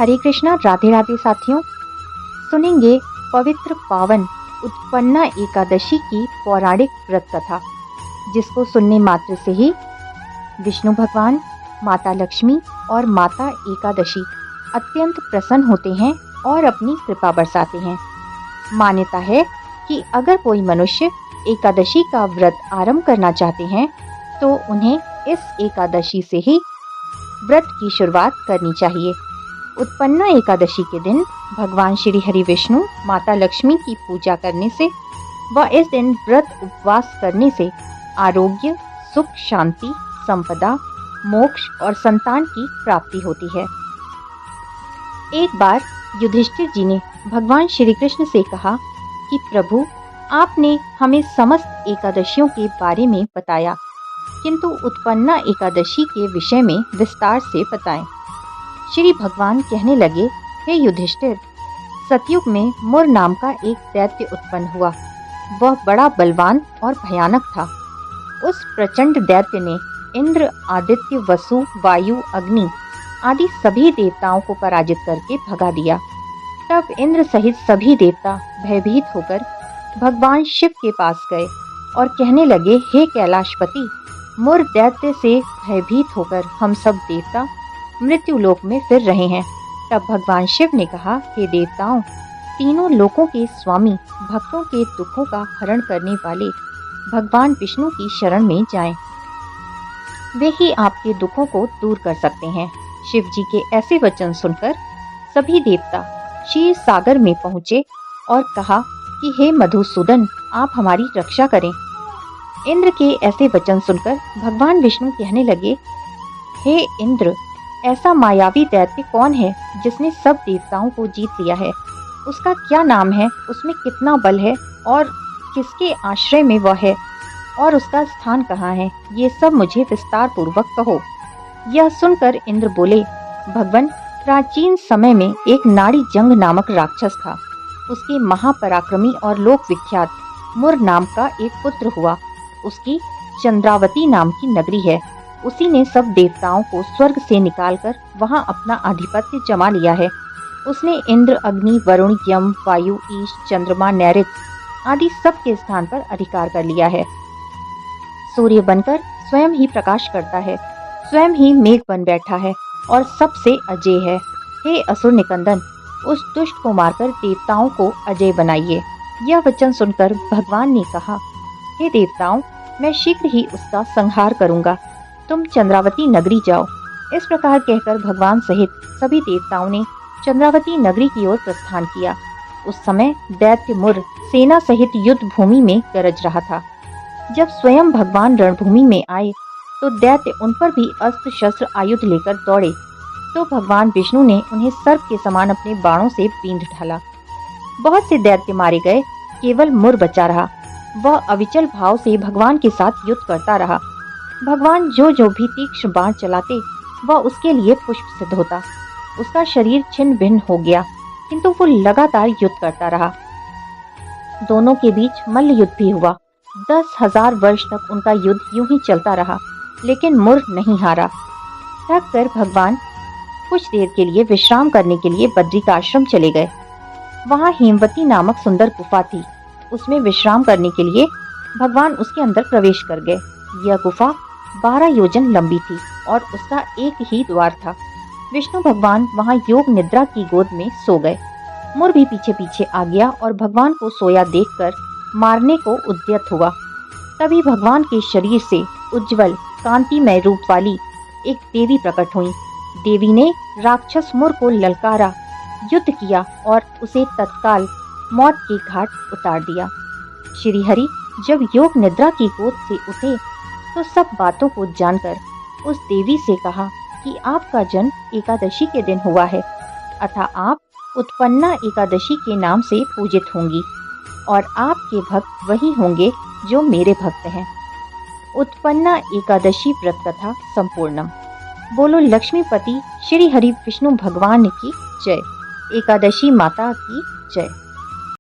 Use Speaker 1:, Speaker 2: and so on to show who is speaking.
Speaker 1: हरे कृष्णा, राधे राधे साथियों। सुनेंगे पवित्र पावन उत्पन्ना एकादशी की पौराणिक व्रत कथा, जिसको सुनने मात्र से ही विष्णु भगवान, माता लक्ष्मी और माता एकादशी अत्यंत प्रसन्न होते हैं और अपनी कृपा बरसाते हैं। मान्यता है कि अगर कोई मनुष्य एकादशी का व्रत आरंभ करना चाहते हैं तो उन्हें इस एकादशी से ही व्रत की शुरुआत करनी चाहिए। उत्पन्ना एकादशी के दिन भगवान श्री हरि विष्णु, माता लक्ष्मी की पूजा करने से व इस दिन व्रत उपवास करने से आरोग्य, सुख, शांति, संपदा, मोक्ष और संतान की प्राप्ति होती है। एक बार युधिष्ठिर जी ने भगवान श्री कृष्ण से कहा कि प्रभु, आपने हमें समस्त एकादशियों के बारे में बताया, किंतु उत्पन्ना एकादशी के विषय में विस्तार से बताएं। श्री भगवान कहने लगे, हे युधिष्ठिर, सतयुग में मुर नाम का एक दैत्य उत्पन्न हुआ। वह बड़ा बलवान और भयानक था। उस प्रचंड दैत्य ने इंद्र, आदित्य, वसु, वायु, अग्नि आदि सभी देवताओं को पराजित करके भगा दिया। तब इंद्र सहित सभी देवता भयभीत होकर भगवान शिव के पास गए और कहने लगे, हे कैलाशपति, मुर दैत्य से भयभीत होकर हम सब देवता मृत्यु लोक में फिर रहे हैं। तब भगवान शिव ने कहा, हे देवताओं, तीनों लोकों के स्वामी, भक्तों के दुखों का हरण करने वाले भगवान विष्णु की शरण में जाएं। वे ही आपके दुखों को दूर कर सकते हैं। शिव जी के ऐसे वचन सुनकर सभी देवता क्षीर सागर में पहुंचे और कहा कि हे मधुसूदन, आप हमारी रक्षा करें। इंद्र के ऐसे वचन सुनकर भगवान विष्णु कहने लगे, हे इंद्र, ऐसा मायावी दैत्य कौन है जिसने सब देवताओं को जीत लिया है? उसका क्या नाम है? उसमें कितना बल है और किसके आश्रय में वह है और उसका स्थान कहाँ है? ये सब मुझे विस्तार पूर्वक कहो। यह सुनकर इंद्र बोले, भगवन, प्राचीन समय में एक नाड़ी जंग नामक राक्षस था। उसके महापराक्रमी और लोक विख्यात मुर नाम का एक पुत्र हुआ। उसकी चंद्रावती नाम की नगरी है। उसी ने सब देवताओं को स्वर्ग से निकालकर वहां अपना आधिपत्य जमा लिया है। उसने इंद्र, अग्नि, वरुण, यम, वायु, ईश, चंद्रमा, नैऋत आदि सब के स्थान पर अधिकार कर लिया है। सूर्य बनकर स्वयं ही प्रकाश करता है, स्वयं ही मेघ बन बैठा है और सबसे अजय है। हे असुर निकंदन, उस दुष्ट को मारकर देवताओं को अजय बनाइए। यह वचन सुनकर भगवान ने कहा, हे देवताओं, मैं शीघ्र ही उसका संहार करूंगा। तुम चंद्रावती नगरी जाओ। इस प्रकार कहकर भगवान सहित सभी देवताओं ने चंद्रावती नगरी की ओर प्रस्थान किया। उस समय दैत्य मुर सेना सहित युद्ध भूमि में गरज रहा था। जब स्वयं भगवान रणभूमि में आए तो दैत्य उन पर भी अस्त्र शस्त्र आयुध लेकर दौड़े, तो भगवान विष्णु ने उन्हें सर्प के समान अपने बाणों से बींध डाला। बहुत से दैत्य मारे गए, केवल मुर बचा रहा। वह अविचल भाव से भगवान के साथ युद्ध करता रहा। भगवान जो भी तीक्ष्ण बाण चलाते वह उसके लिए पुष्प सिद्ध होता। उसका शरीर छिन्न भिन्न हो गया, किंतु वो लगातार युद्ध करता रहा। दोनों के बीच मल्ल युद्ध भी हुआ। 10,000 वर्ष तक उनका युद्ध यूं ही चलता रहा, लेकिन मुर नहीं हारा। थक कर भगवान कुछ देर के लिए विश्राम करने के लिए बद्रिकाश्रम चले गए। वहां हेमवती नामक सुंदर गुफा थी। उसमें विश्राम करने के लिए भगवान उसके अंदर प्रवेश कर गए। यह गुफा 12 योजन लंबी थी और उसका एक ही द्वार था। विष्णु भगवान वहां योग निद्रा की गोद में सो गए। मुर भी पीछे पीछे आ गया और भगवान को सोया देखकर मारने को उद्यत हुआ। तभी भगवान के शरीर से उज्जवल कांतिमय रूप वाली एक देवी प्रकट हुई। देवी ने राक्षस मुर को ललकारा, युद्ध किया और उसे तत्काल मौत के घाट उतार दिया। श्री हरि जब योग निद्रा की गोद से उठे तो सब बातों को जानकर उस देवी से कहा कि आपका जन्म एकादशी के दिन हुआ है, अतः आप उत्पन्ना एकादशी के नाम से पूजित होंगी और आपके भक्त वही होंगे जो मेरे भक्त हैं। उत्पन्ना एकादशी व्रत कथा संपूर्णम। बोलो लक्ष्मीपति श्री हरि विष्णु भगवान की जय। एकादशी माता की जय।